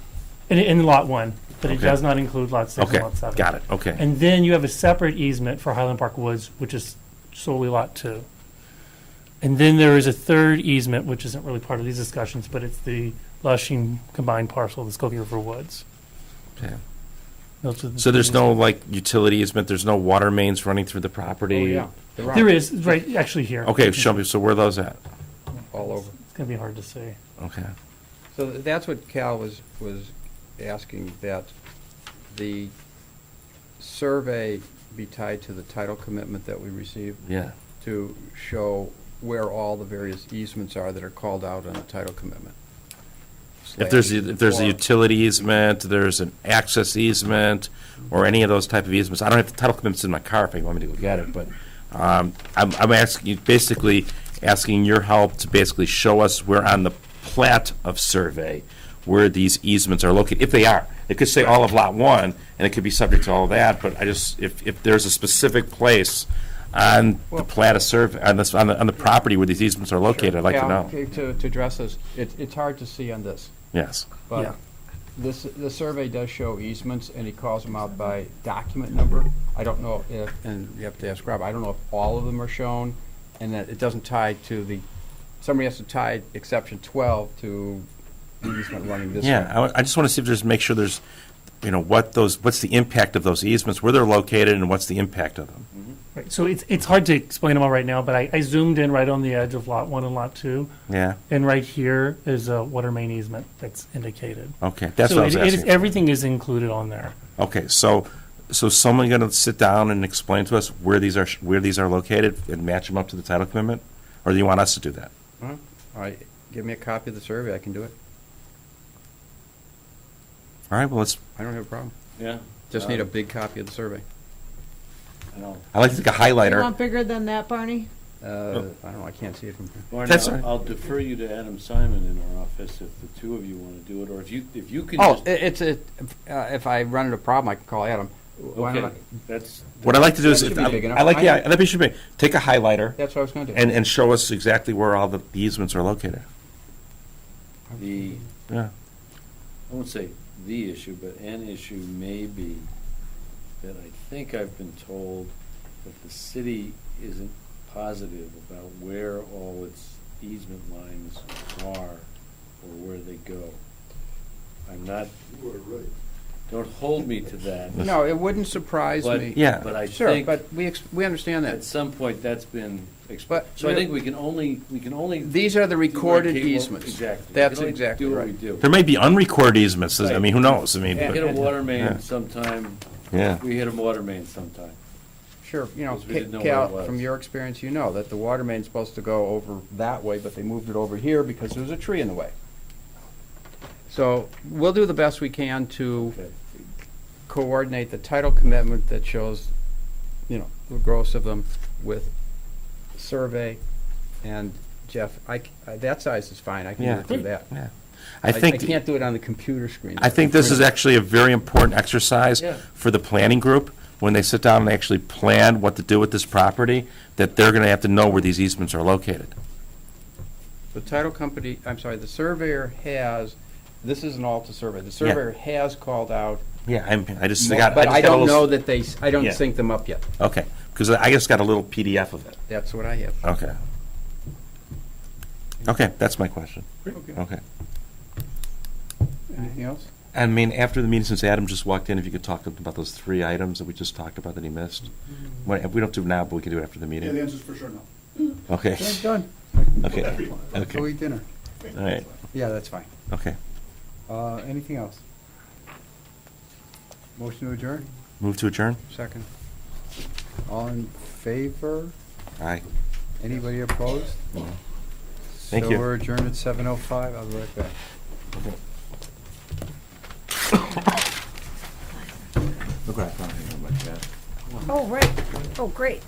in Lot 1, but it Okay. does not include Lot 6 Okay, and Lot 7. got it, okay. And then you have a separate easement for Highland Park Woods, which is solely Lot 2. And then there is a third easement, which isn't really part of these discussions, but it's the Lushing combined parcel, the Skokie River Woods. Okay. Those are the So there's three no, easements. like, utility easement, there's no water mains running through the property? Oh, yeah. There are. There is, right, actually here. Okay, show me, so where are those at? All over. It's going to be hard to see. Okay. So that's what Cal was asking, that the survey be tied to the title commitment that we received Yeah, to show where all the various easements are that are called out on the title commitment. if there's a Or- utility easement, there's an access easement, or any of those type of easements, I don't have the title commitments in my car if you want me to go get it, but I'm asking you, basically asking your help to basically show us where on the plat of survey where these easements are located, if they are. It could say all of Lot 1, and it could be subject to all of that, but I just, if there's a specific place on the plat of survey, on the property where these easements are located, I'd like to Cal, know. okay, to address this, it's hard to see on this, Yes. Yeah. but the survey does show easements, and he calls them out by document number. I don't know if, and you have to ask Rob, I don't know if all of them are shown, and that it doesn't tie to somebody has to tie exception 12 to the easement running this way. Yeah, I just want to see if there's, make sure there's, what's the impact of those easements, where they're located, and what's the impact of them? Right, so it's hard to explain them all right now, but I zoomed in right on the edge of Lot 1 and Lot 2, Yeah, and right here is a water main easement that's indicated. okay, that's So what I was it is, asking. everything is included on there. Okay, so someone going to sit down and explain to us where these are located and match them up to the title commitment? Or do you want us to do that? All right, give me a copy of the survey, I can do it. All right, well, let's, I don't have a problem. Yeah. Just need a big copy of the survey. I know. I like to take a You highlighter. want bigger than that, Barney? I don't know, I can't see it from here. Barney, That's I'll all right. I'll defer you to Adam Simon in our office if the two of you want to do it, or if you can Oh, just. if I run into a problem, I can call Adam. Why not? Okay, that's, What I'd like to do is, That should be big enough. I like, I yeah, know. I think we should be, take a highlighter That's what I was gonna do. and show us exactly where all the easements are located. the, Yeah. I won't say the issue, but an issue may be that I think I've been told that the city isn't positive about where all its easement lines are or where they go. I'm not, don't hold me to that. No, it wouldn't surprise But, me. Yeah. but I Sure, think but we understand at that. some point that's been But expressed. So I think we can only. These are the recorded do what- easements. Exactly. That's We can only exactly do what right. we do. There may be unrecorded easements, I mean, who knows? I mean, Hit a but- water main Yeah. sometime. Yeah. We hit a water main sometime. Sure, you know, Because we didn't know where it Cal, was. from your experience, you know that the water main's supposed to go over that way, but they moved it over here because there was a tree in the way. So we'll do the best we can to Okay. coordinate the title commitment that shows, you know, the gross of them with survey. And Jeff, that size is fine, I can Yeah. do that. Yeah. I I think. can't do it on the computer screen. I think this is actually a very important exercise Yeah. for the planning group, when they sit down and actually plan what to do with this property, that they're gonna have to know where these easements are located. The title company, I'm sorry, the surveyor has, this is an Alta survey, the surveyor has called out. Yeah, I just But got. I just got a don't little- know that I don't Yeah. sync them up yet. Okay, because I just got a little PDF of it. That's what I have. Okay. Okay, that's my question. Okay. Okay. Anything else? I mean, after the meeting, since Adam just walked in, if you could talk about those 3 items that we just talked about that he missed. We don't have to do it now, but we can do it after the meeting. answer's for sure no. Okay, Done. okay, Go okay, eat dinner. all right, Yeah, that's fine. okay. Anything else? Motion to adjourn? Move to adjourn? Second. All in favor? Aye. Anybody opposed? Thank So you. we're adjourned at 7:05. I'll be right back. Look what I found here in my chat. Oh, right. Oh, great.